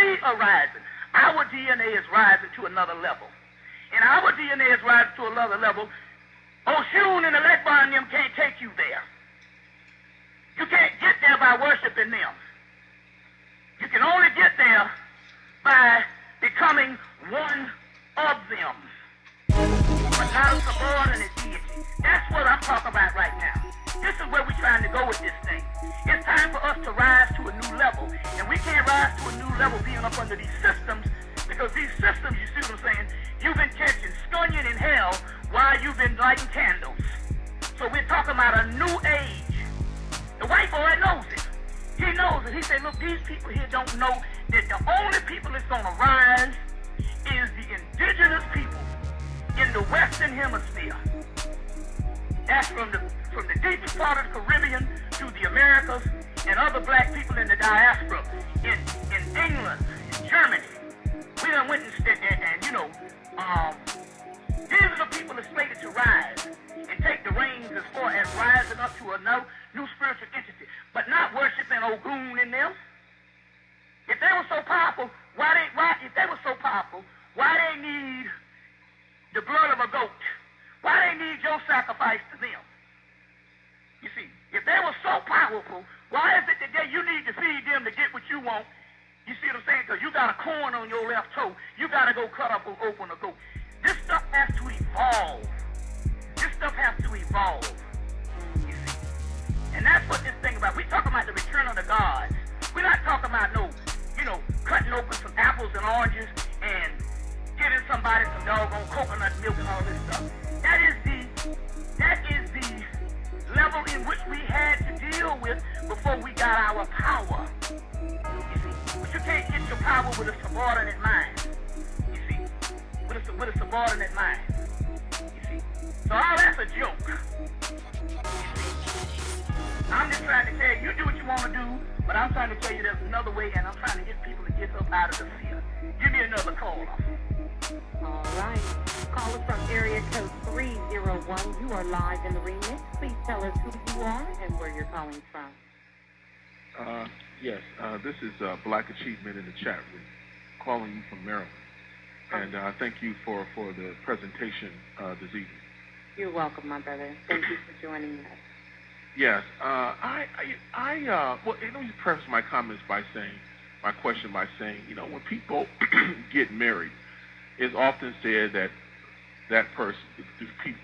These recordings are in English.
we are rising. Our DNA is rising to another level. And our DNA is rising to another level. Oshun and the Lekbar and them can't take you there. You can't get there by worshiping them. You can only get there by becoming one of them. But not a subordinate deity. That's what I'm talking about right now. This is where we're trying to go with this thing. It's time for us to rise to a new level. And we can't rise to a new level being up under these systems, because these systems, you see what I'm saying, you've been catching scunion in hell while you've been lighting candles. So we're talking about a new age. The white boy knows it. He knows it. He said, look, these people here don't know that the only people that's going to rise is the indigenous people in the Western Hemisphere. That's from the deepest part of the Caribbean to the Americas and other black people in the diaspora in England, in Germany. We done went and you know, these are the people that's slated to rise and take the reins as far as rising up to a new spiritual entity, but not worshiping Ogun in them. If they were so powerful, why they need the blood of a goat? Why they need your sacrifice to them? You see, if they were so powerful, why is it that you need to feed them to get what you want? You see what I'm saying? Because you got a corn on your left toe. You got to go cut up or open a goat. This stuff has to evolve. This stuff has to evolve. You see? And that's what this thing about. We're talking about the return of the gods. We're not talking about cutting open some apples and oranges and giving somebody some doggone coconut milk and all this stuff. That is the level in which we had to deal with before we got our power. You see? But you can't get your power with a subordinate mind. You see? With a subordinate mind. You see? So all that's a joke. You see? I'm just trying to tell you, you do what you want to do, but I'm trying to tell you there's another way, and I'm trying to get people to get up out of the fear. Give me another caller. All right. Caller from area code 301. You are live in the remix. Please tell us who you are and where you're calling from. Yes, this is Black Achievement in the chat room, calling you from Maryland. And thank you for the presentation this evening. You're welcome, my brother. Thank you for joining us. Yes, well, let me preface my comments by saying, my question by saying, when people get married, it's often said that person,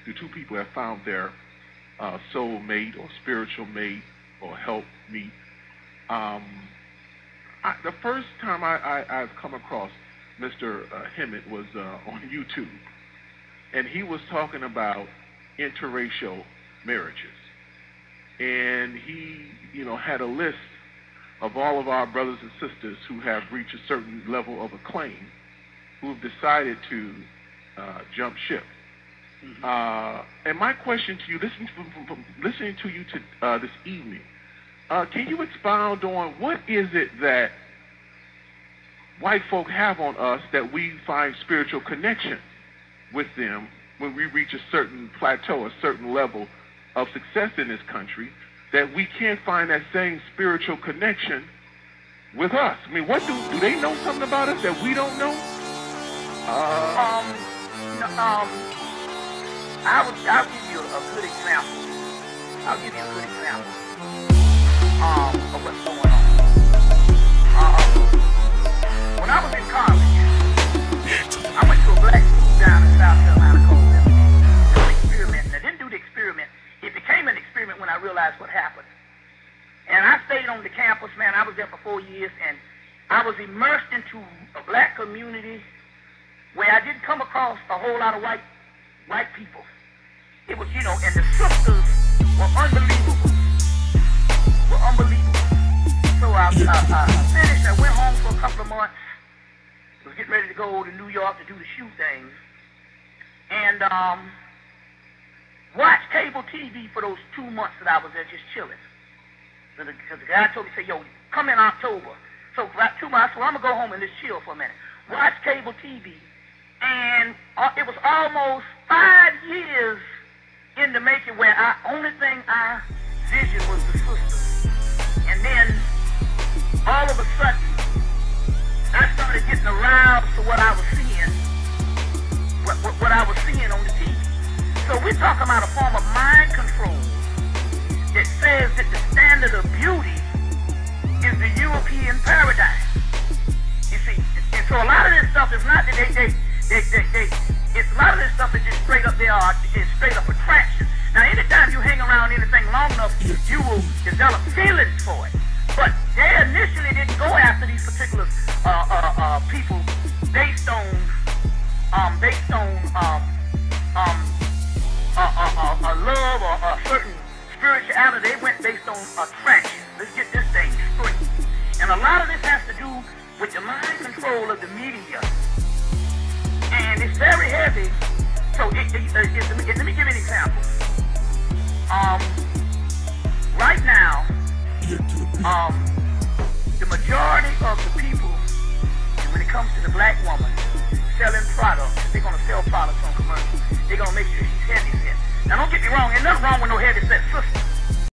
the two people have found their soul mate or spiritual mate or help meet. The first time I've come across Mr. Hemmitt was on YouTube, and he was talking about interracial marriages. And he, had a list of all of our brothers and sisters who have reached a certain level of acclaim, who have decided to jump ship. Mm-hmm. And my question to you, listening to you this evening, can you expound on what is it that white folk have on us that we find spiritual connection with them when we reach a certain plateau, a certain level of success in this country, that we can't find that same spiritual connection with us? I mean, what do they know something about us that we don't know? I'll give you a good example. Of what's going on. When I was in college, I went to a black school down in South Carolina called an experiment. And I didn't do the experiment. It became an experiment when I realized what happened. And I stayed on the campus, man. I was there for 4 years, and I was immersed into a black community where I didn't come across a whole lot of white people. It was, and the sisters were unbelievable. So I finished. I went home for a couple of months. Was getting ready to go to New York to do the shoot things. And watched cable TV for those 2 months that I was there just chilling. Because the guy told me, say, yo, come in October. So for about 2 months, I'm going to go home and just chill for a minute. Watch cable TV. And it was almost 5 years in the making where only thing I visioned was the sisters. And then, all of a sudden, I I started getting aroused to what I was seeing, what I was seeing on the TV. So we're talking about a form of mind control that says that the standard of beauty is the European paradigm. You see, and so a lot of this stuff is not that it's a lot of this stuff is just straight up it's straight up attraction. Now, anytime you hang around anything long enough, you will develop feelings for it. But they initially didn't go after these particular people based on a love or a certain spirituality. They went based on attraction. Let's get this thing straight. And a lot of this has to do with the mind control of the media. And it's very heavy. So let me give you an example. Right now, the majority of the people, when it comes to the black woman selling products, they're going to sell products on commercials. They're going to make sure she's heavy set. Now, don't get me wrong. There's nothing wrong with no heavy set sister.